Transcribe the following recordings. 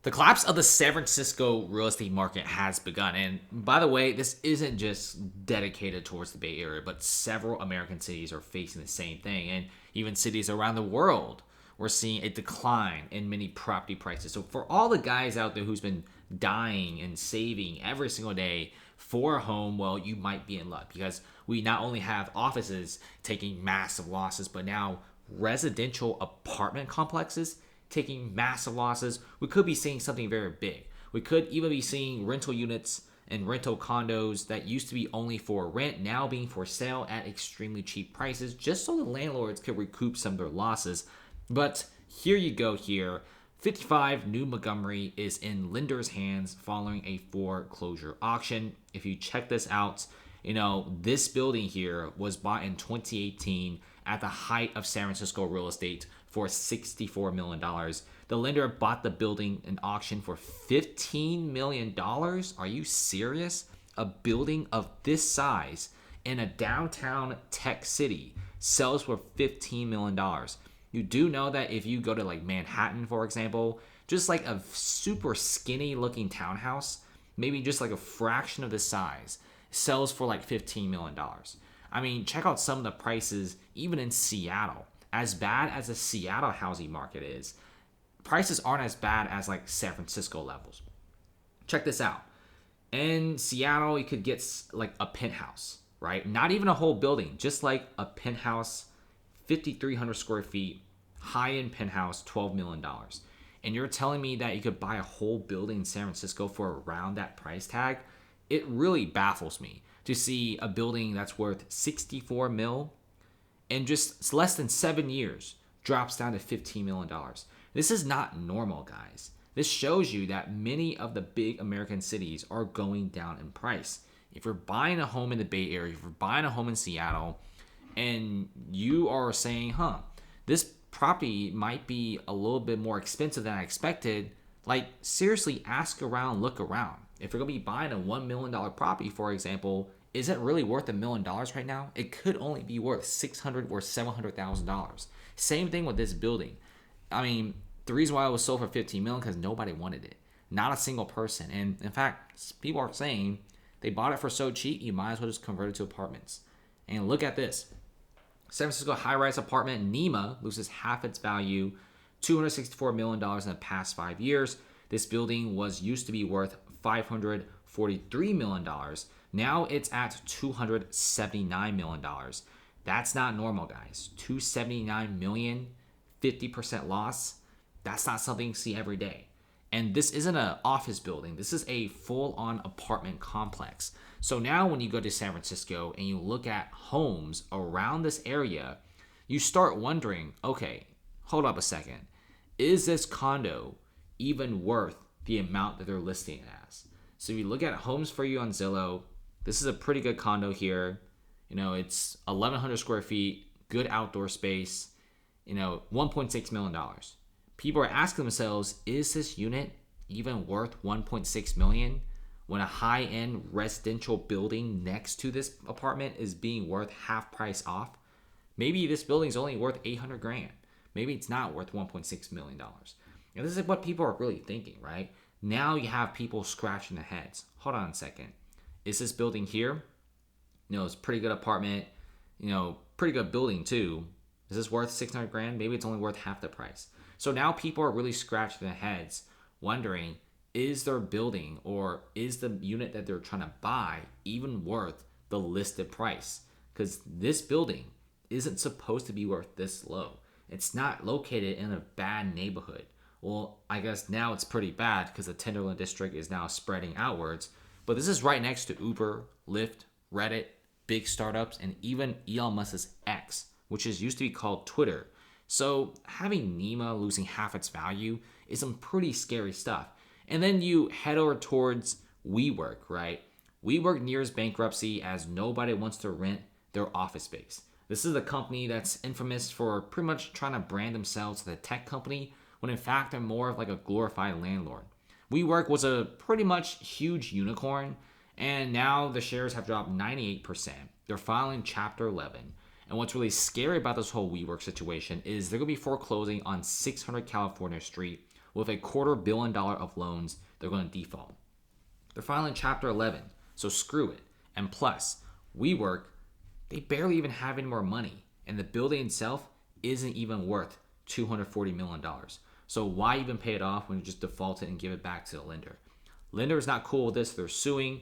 The collapse of the San Francisco real estate market has begun. And by the way, this isn't just dedicated towards the Bay Area, but several American cities are facing the same thing. And even cities around the world, we're seeing a decline in many property prices. So for all the guys out there who's been dying and saving every single day for a home, well, you might be in luck because we not only have offices taking massive losses, but now residential apartment complexes taking massive losses. We could be seeing something very big. We could even be seeing rental units and rental condos that used to be only for rent now being for sale at extremely cheap prices just so the landlords could recoup some of their losses. But here you go here. 55 New Montgomery is in lenders' hands following a foreclosure auction. If you check this out, this building here was bought in 2018 at the height of San Francisco real estate for $64 million. The lender bought the building in auction for $15 million. Are you serious? A building of this size in a downtown tech city sells for $15 million. You do know that if you go to like Manhattan, for example, just like a super skinny looking townhouse, maybe just like a fraction of the size, sells for like $15 million. I mean, check out some of the prices even in Seattle. As bad as the Seattle housing market is, prices aren't as bad as like San Francisco levels. Check this out. In Seattle, you could get like a penthouse, right? Not even a whole building, just like a penthouse, 5,300 square feet, high-end penthouse, $12 million. And you're telling me that you could buy a whole building in San Francisco for around that price tag? It really baffles me to see a building that's worth 64 mil in just less than 7 years drops down to $15 million. This is not normal, guys. This shows you that many of the big American cities are going down in price. If you're buying a home in the Bay Area, if you're buying a home in Seattle, and you are saying, this property might be a little bit more expensive than I expected, like seriously ask around, look around. If you're going to be buying a $1 million property, for example, is it really worth $1 million right now? It could only be worth $600,000 or $700,000. Same thing with this building. I mean, the reason why it was sold for $15 million because nobody wanted it. Not a single person. And in fact, people are saying they bought it for so cheap, you might as well just convert it to apartments. And look at this. San Francisco high-rise apartment NEMA loses half its value, $264 million in the past 5 years. This building used to be worth $543 million. Now it's at $279 million. That's not normal, guys. $279 million, 50% loss. That's not something you see every day. And this isn't an office building. This is a full-on apartment complex. So now when you go to San Francisco and you look at homes around this area, you start wondering, okay, hold up a second. Is this condo even worth the amount that they're listing it as? So if you look at homes for you on Zillow, this is a pretty good condo here. It's 1,100 square feet, good outdoor space, $1.6 million. People are asking themselves, is this unit even worth $1.6 million when a high-end residential building next to this apartment is being worth half price off? Maybe this building's only worth $800,000. Maybe it's not worth $1.6 million. And this is what people are really thinking, right? Now you have people scratching their heads. Hold on a second. Is this building here? It's a pretty good apartment, pretty good building too. Is this worth $600,000? Maybe it's only worth half the price. So now people are really scratching their heads wondering, is their building or is the unit that they're trying to buy even worth the listed price? Because this building isn't supposed to be worth this low. It's not located in a bad neighborhood. Well, I guess now it's pretty bad because the Tenderloin district is now spreading outwards. But this is right next to Uber, Lyft, Reddit, big startups, and even Elon Musk's X, which used to be called Twitter. So having NEMA losing half its value is some pretty scary stuff. And then you head over towards WeWork, right? WeWork nears bankruptcy as nobody wants to rent their office space. This is a company that's infamous for pretty much trying to brand themselves as a tech company when in fact they're more of like a glorified landlord. WeWork was a pretty much huge unicorn, and now the shares have dropped 98%. They're filing Chapter 11. And what's really scary about this whole WeWork situation is they're going to be foreclosing on 600 California Street, With $250 million of loans, they're going to default. They're filing Chapter 11, so screw it. And plus, WeWork, they barely even have any more money, and the building itself isn't even worth $240 million. So why even pay it off when you just default it and give it back to the lender? Lender is not cool with this. They're suing.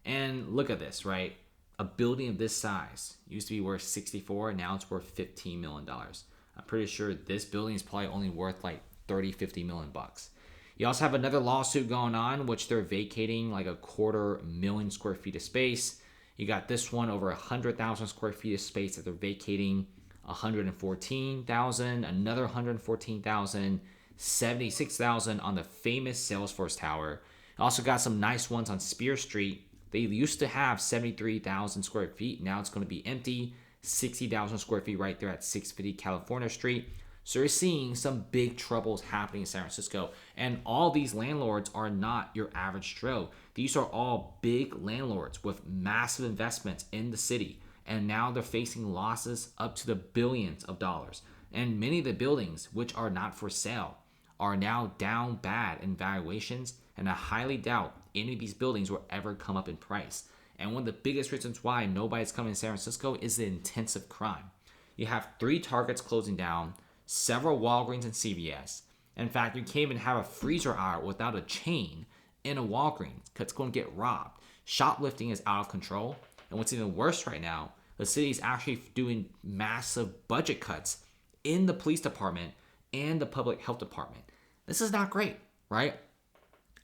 And look at this, right? A building of this size used to be worth 64, now it's worth $15 million. I'm pretty sure this building is probably only worth like 30, 50 million bucks. You also have another lawsuit going on, which they're vacating like 250,000 square feet of space. You got this one over 100,000 square feet of space that they're vacating, 114,000, another 114,000, 76,000 on the famous Salesforce Tower. Also got some nice ones on Spear Street. They used to have 73,000 square feet. Now it's going to be empty. 60,000 square feet right there at 650 California Street. So you're seeing some big troubles happening in San Francisco. And all these landlords are not your average Joe. These are all big landlords with massive investments in the city. And now they're facing losses up to the billions of dollars. And many of the buildings, which are not for sale, are now down bad in valuations. And I highly doubt any of these buildings will ever come up in price. And one of the biggest reasons why nobody's coming to San Francisco is the intensive crime. You have 3 Targets closing down, several Walgreens and CVS. In fact, you can't even have a freezer aisle without a chain in a Walgreens because it's going to get robbed. Shoplifting is out of control. And what's even worse right now, the city is actually doing massive budget cuts in the police department and the public health department. This is not great, right?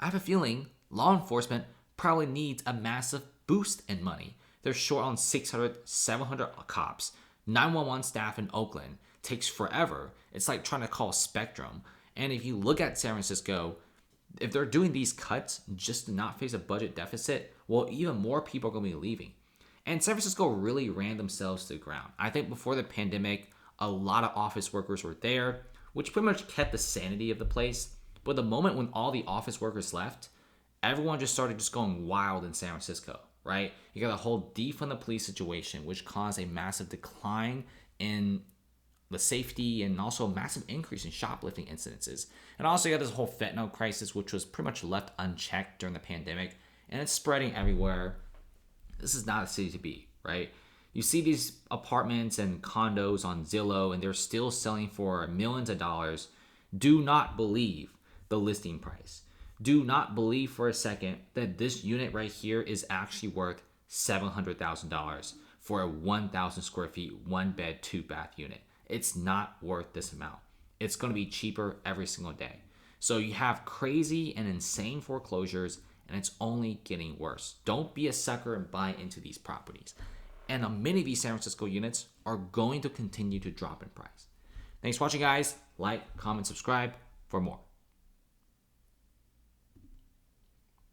I have a feeling law enforcement probably needs a massive boost in money. They're short on 600, 700 cops. 911 staff in Oakland takes forever. It's like trying to call Spectrum. And if you look at San Francisco, if they're doing these cuts just to not face a budget deficit, well, even more people are going to be leaving. And San Francisco really ran themselves to the ground. I think before the pandemic, a lot of office workers were there, which pretty much kept the sanity of the place. But the moment when all the office workers left, everyone just started just going wild in San Francisco, right? You got a whole defund the police situation, which caused a massive decline in the safety and also a massive increase in shoplifting incidences. And also you got this whole fentanyl crisis, which was pretty much left unchecked during the pandemic, and it's spreading everywhere. This is not a city to be, right? You see these apartments and condos on Zillow, and they're still selling for millions of dollars. Do not believe the listing price. Do not believe for a second that this unit right here is actually worth $700,000 for a 1,000 square feet, 1 bed, 2 bath unit. It's not worth this amount. It's going to be cheaper every single day. So you have crazy and insane foreclosures, and it's only getting worse. Don't be a sucker and buy into these properties. And many of these San Francisco units are going to continue to drop in price. Thanks for watching, guys. Like, comment, subscribe for more.